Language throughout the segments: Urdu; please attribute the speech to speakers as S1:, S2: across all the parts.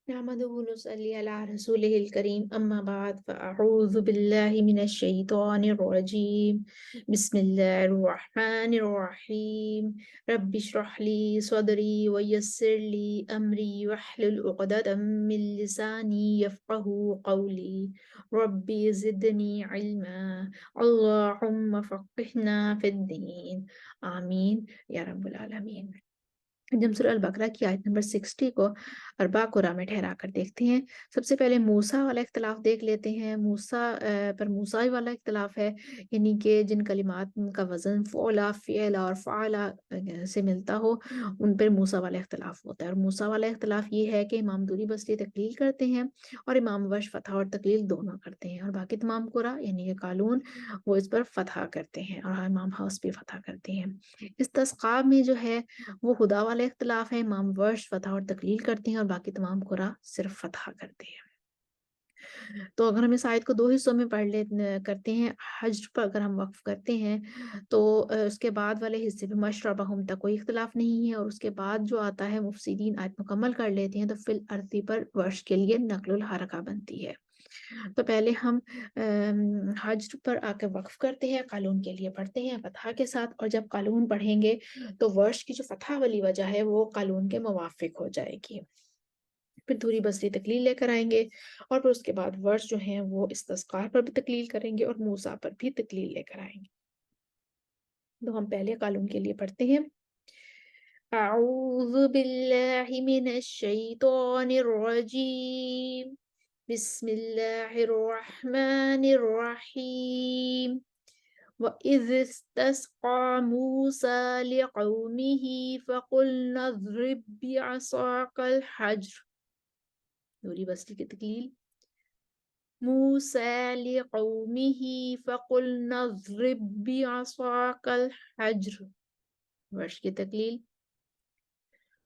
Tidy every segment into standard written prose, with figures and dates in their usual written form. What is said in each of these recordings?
S1: نحمده ونصلي على رسوله الكريم أما بعد فأعوذ بالله من الشيطان الرجيم بسم الله الرحمن الرحيم رب اشرح لي صدري ويسر لي أمري واحلل عقدة من لساني يفقه قولي ربي زدني علما اللهم فقهنا في الدين آمين يا رب العالمين۔ جب ہم سورہ البقرہ کی آیت نمبر 60 کو اربع قرآن میں ٹھہرا کر دیکھتے ہیں، سب سے پہلے موسیٰ والا اختلاف دیکھ لیتے ہیں۔ موسیٰ پر موسیٰ والا اختلاف ہے، یعنی کہ جن کلمات کا وزن فعلا، فعلا اور فعلا سے ملتا ہو، ان پر موسیٰ والا اختلاف ہوتا ہے۔ اور موسیٰ والا اختلاف یہ ہے کہ امام دوری بصری تقلیل کرتے ہیں اور امام ورش فتح اور تقلیل دونوں کرتے ہیں، اور باقی تمام قرآ یعنی کہ قالون وہ اس پر فتح کرتے ہیں، اور امام حفص بھی فتح کرتے ہیں۔ استسقاء میں جو ہے وہ خدا والا اختلاف ہے، امام ورش فتح اور تقلیل کرتے ہیں اور باقی تمام قرآ صرف فتح کرتے ہیں۔ تو اگر ہم اس آیت کو دو حصوں میں پڑھ کرتے ہیں، حجر پر اگر ہم وقف کرتے ہیں تو اس کے بعد والے حصے میں مشربہم تک کوئی اختلاف نہیں ہے، اور اس کے بعد جو آتا ہے مفسرین آیت مکمل کر لیتے ہیں تو فی الارض پر ورش کے لیے نقل الحرکہ بنتی ہے۔ تو پہلے ہم حجر پر آ کے وقف کرتے ہیں، قالون کے لیے پڑھتے ہیں فتح کے ساتھ، اور جب قالون پڑھیں گے تو ورش کی جو فتح والی وجہ ہے وہ قالون کے موافق ہو جائے گی۔ پھر دوری بصری تقلیل لے کر آئیں گے، اور پھر اس کے بعد ورش جو ہیں وہ استسقاء پر بھی تقلیل کریں گے اور موسیٰ پر بھی تقلیل لے کر آئیں گے۔ تو ہم پہلے قالون کے لیے پڑھتے ہیں۔ اعوذ باللہ من الشیطان الرجیم بسم اللہ الرحمن الرحیم وَإِذِ اسْتَسْقَىٰ مُوسَىٰ لِقَوْمِهِ فَقُلْنَا اضْرِب بِّعَصَاكَ الْحَجَرَ۔ دوری بصری کی تقلیل، موسیٰ لِقَوْمِهِ فَقُلْنَا اضْرِب بِّعَصَاكَ الْحَجَرَ، ورش کی تقلیل،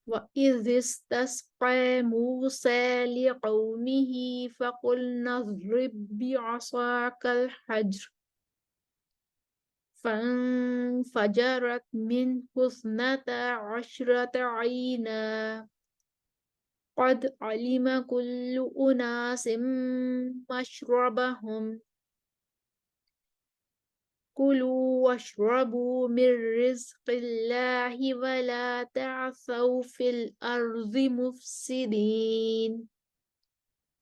S1: وَإِذِ اسْتَسْقَىٰ مُوسَىٰ لِقَوْمِهِ فَقُلْنَا اضْرِب بِّعَصَاكَ الْحَجَرَ فانفجرت منه 12 عينا قد علم كل أناس مشربهم كلوا واشربوا من رزق الله ولا تعثوا في الأرض مفسدين،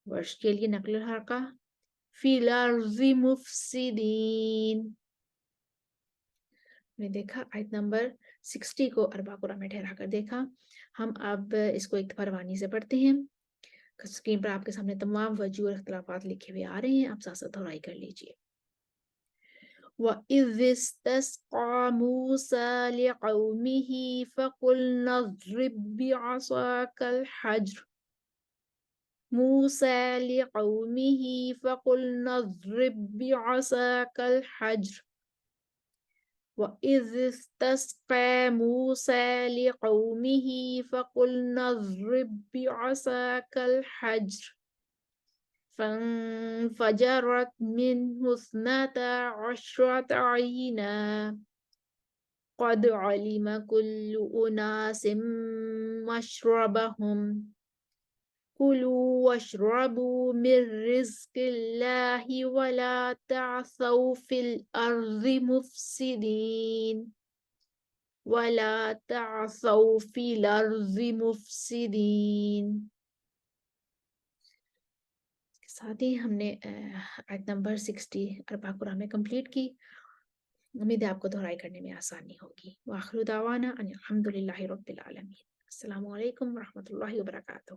S1: ورش کے لیے نقل الحرکہ فی الأرض مفسدین۔ نے دیکھا آیت نمبر 60 کو اربع قرآن میں ٹھہرا کر دیکھا۔ ہم اب اس کو ایک دفعہ روانی سے پڑھتے ہیں۔ اسکرین پر آپ کے سامنے تمام وجوہ اور اختلافات لکھے ہوئے آ رہے ہیں، آپ ساتھ ساتھ دہرائی کر لیجئے۔ وَإِذِ اسْتَسْقَىٰ مُوسَىٰ لِقَوْمِهِ فَقُلْنَا اضْرِب بِّعَصَاكَ الْحَجَرَ، موسیٰ لِقَوْمِهِ فَقُلْنَا اضْرِب بِّعَصَاكَ الْحَجَرَ وَإِذِ اسْتَسْقَىٰ مُوسَىٰ لِقَوْمِهِ فَقُلْنَا اضْرِب بِّعَصَاكَ الْحَجَرَ فانفجرت منه 12 عينا قد علم كل أناس مشربهم كلوا واشربوا من رزق الله ولا تعثوا في الأرض مفسدين ولا تعثوا في الأرض مفسدين۔ ساتھ ہی ہم نے آیت نمبر 60 اربع قرآن میں کمپلیٹ کی۔ امید ہے آپ کو دہرائی کرنے میں آسانی ہوگی۔ وآخر دعوانا ان الحمد للہ رب العالمین۔ السلام علیکم ورحمۃ اللہ وبرکاتہ۔